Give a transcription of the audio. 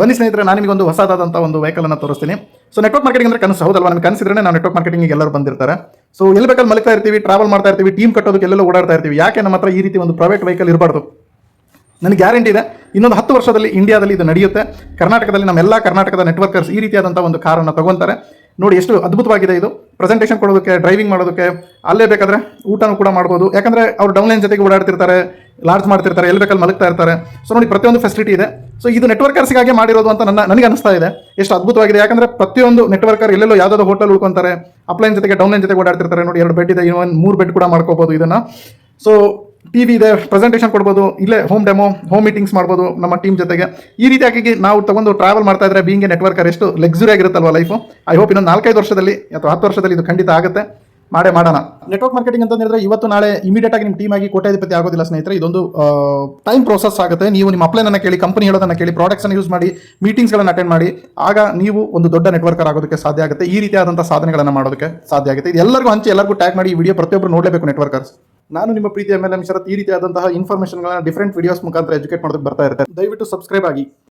ಬನ್ನಿ ಸ್ನೇಹಿತರೆ, ನಾನು ನಿಮಗೆ ಒಂದು ಹೊಸದಾದಂಥ ಒಂದು ವೆಹಿಕಲ್ ಅನ್ನು ತೋರಿಸ್ತೀನಿ. ಸೊ ನೆಟ್ವರ್ಕ್ ಮಾರ್ಕೆಟಿಂಗ್ ಅಂದ್ರೆ ಕನಸು, ಹೌದಲ್ವಾ? ನಮ್ಗೆ ಕನಸಿದ್ರೆ ನಾವು ನೆಟ್ವರ್ಕ್ ಮಾರ್ಕೆಟಿಂಗ್ ಎಲ್ಲರೂ ಬಂದಿರ್ತಾರೆ. ಸೊ ಎಲ್ಲಿ ಬೇಕಾದ್ರೆ ಮಲಗ್ತಾ ಇರ್ತೀವಿ, ಟ್ರಾವೆಲ್ ಮಾಡ್ತಾ ಇರ್ತೀವಿ, ಟೀಮ್ ಕಟ್ಟೋದಕ್ಕೆ ಎಲ್ಲೆಲ್ಲ ಓಡಾಡ್ತಾ ಇರ್ತೀವಿ. ಯಾಕೆ ನಮ್ಮ ಹತ್ರ ಈ ರೀತಿ ಒಂದು ಪ್ರೈವೇಟ್ ವೆಹಿಕಲ್ ಇರಬಾರ್ದು? ನನಗೆ ಗ್ಯಾರಂಟಿ ಇದೆ, ಇನ್ನೊಂದು 10 ವರ್ಷದಲ್ಲಿ ಇಂಡಿಯಾದಲ್ಲಿ ಇದು ನಡೆಯುತ್ತೆ. ಕರ್ನಾಟಕದಲ್ಲಿ ನಮ್ಮೆಲ್ಲ ಕರ್ನಾಟಕದ ನೆಟ್ವರ್ಕರ್ಸ್ ಈ ರೀತಿಯಾದಂಥ ಒಂದು ಕಾರನ್ನು ತಗೊತಾರೆ. ನೋಡಿ ಎಷ್ಟು ಅದ್ಭುತವಾಗಿದೆ ಇದು. ಪ್ರೆಸೆಂಟೇಷನ್ ಕೊಡೋದಕ್ಕೆ, ಡ್ರೈವಿಂಗ್ ಮಾಡೋದಕ್ಕೆ, ಅಲ್ಲೇ ಬೇಕಾದ್ರೆ ಊಟನೂ ಕೂಡ ಮಾಡ್ಬೋದು. ಯಾಕಂದರೆ ಅವರು ಡೌನ್ಲೈನ್ ಜೊತೆಗೆ ಓಡಾಡ್ತಿರ್ತಾರೆ, ಲಾಡ್ಜ್ ಮಾಡ್ತಿರ್ತಾರೆ, ಎಲ್ಲಿ ಬೇಕಲ್ಲಿ ಮಲಗ್ತಾ ಇರ್ತಾರೆ. ಸೊ ನೋಡಿ, ಪ್ರತಿಯೊಂದು ಫೆಸಿಲಿಟಿ ಇದೆ. ಸೊ ಇದು ನೆಟ್ವರ್ಕರ್ಸ್ಗಾಗಿ ಮಾಡಿರೋದು ಅಂತ ನನಗೆ ಅನಿಸ್ತಾ ಇದೆ. ಎಷ್ಟು ಅದ್ಭುತವಾಗಿದೆ. ಯಾಕಂದರೆ ಪ್ರತಿಯೊಂದು ನೆಟ್ವರ್ಕರ್ ಎಲ್ಲೆಲ್ಲೋ ಯಾವುದಾದ್ರು ಹೋಟೆಲ್ ಉಳ್ಕೊಂತಾರೆ, ಅಪ್ಲೈನ್ ಜೊತೆಗೆ ಡೌನ್ಲೈನ್ ಜೊತೆಗೆ ಓಡಾಡ್ತಿರ್ತಾರೆ. ನೋಡಿ, 2 ಬೆಡ್ ಇದೆ, ಇನ್ನೊಂದು 3 ಬೆಡ್ ಕೂಡ ಮಾಡ್ಕೋಬೋದು ಇದನ್ನು. ಸೊ ಟಿವಿ ಇದೆ, ಪ್ರೆಸೆಂಟೇಷನ್ ಕೊಡ್ಬೋದು, ಇಲ್ಲೇ ಹೋಮ್ ಡೆಮೋ, ಹೋಮ್ ಮೀಟಿಂಗ್ಸ್ ಮಾಡ್ಬೋದು ನಮ್ಮ ಟೀಮ್ ಜೊತೆಗೆ. ಈ ರೀತಿಯಾಗಿ ನಾವು ತಗೊಂಡು ಟ್ರಾವೆಲ್ ಮಾಡ್ತಾ ಇದ್ರೆ ಬೀಂಗ್ ಎ ನೆಟ್ವರ್ಕರ್ ಎಷ್ಟು ಲಕ್ಸುರಿ ಆಗಿರುತ್ತಲ್ವ ಲೈಫು. ಐ ಹೋಪ್ ಇನ್ನೊಂದು 4-5 ವರ್ಷದಲ್ಲಿ ಅಥವಾ 10 ವರ್ಷದಲ್ಲಿ ಇದು ಖಂಡಿತ ಆಗುತ್ತೆ. ಮಾಡೋಣ. ನೆಟ್ವರ್ಕ್ ಮಾರ್ಕೆಟಿಂಗ್ ಅಂತ ಹೇಳಿದ್ರೆ ಇವತ್ತು ನಾಳೆ ಇಮಿಡಿಯೇಟ್ ಆಗಿ ನಿಮ್ಮ ಟೀಮ್ ಆಗಿ ಕೋಟ್ಯಾಧಿಪತಿ ಆಗೋದಿಲ್ಲ ಸ್ನೇಹಿತರೆ. ಇದೊಂದು ಟೈಮ್ ಪ್ರೋಸೆಸ್ ಆಗುತ್ತೆ. ನೀವು ನಿಮ್ಮ ಅಪ್ಲೈನನ್ನು ಕೇಳಿ, ಕಂಪನಿ ಹೇಳೋದನ್ನು ಕೇಳಿ, ಪ್ರಾಡಕ್ಟ್ಸನ್ನು ಯೂಸ್ ಮಾಡಿ, ಮೀಟಿಂಗ್ಸ್ಗಳನ್ನು ಅಟೆಂಡ್ ಮಾಡಿ, ಆಗ ನೀವು ಒಂದು ದೊಡ್ಡ ನೆಟ್ವರ್ಕರ್ ಆಗೋದಕ್ಕೆ ಸಾಧ್ಯ ಆಗುತ್ತೆ. ಈ ರೀತಿಯಾದಂಥ ಸಾಧನೆಗಳನ್ನು ಮಾಡೋದಕ್ಕೆ ಸಾಧ್ಯ ಆಗುತ್ತೆ. ಇದು ಎಲ್ಲರಿಗೂ ಹಂಚಿ, ಎಲ್ಲರಿಗೂ ಟ್ಯಾಗ್ ಮಾಡಿ. ಈ ವಿಡಿಯೋ ಪ್ರತಿಯೊಬ್ಬರು ನೋಡಲೇಬೇಕು ನೆಟ್ವರ್ಕರ್ಸ್. ನಾನು ನಿಮ್ಮ ಪ್ರೀತಿಯ MLM ಶರತ್ ಈ ರೀತಿಯಾದಂತಹ ಇನ್ಫಾರ್ಮೇಷನ್ಗಳನ್ನ ಡಿಫರೆಂಟ್ ವಿಡಿಯೋಸ್ ಮುಖಾಂತರ ಎಜುಕೇಟ್ ಮಾಡೋದಕ್ಕೆ ಬರ್ತಾ ಇರುತ್ತೆ. ದಯವಿಟ್ಟು ಸಬ್ಸ್ಕ್ರೈಬ್ ಆಗಿ.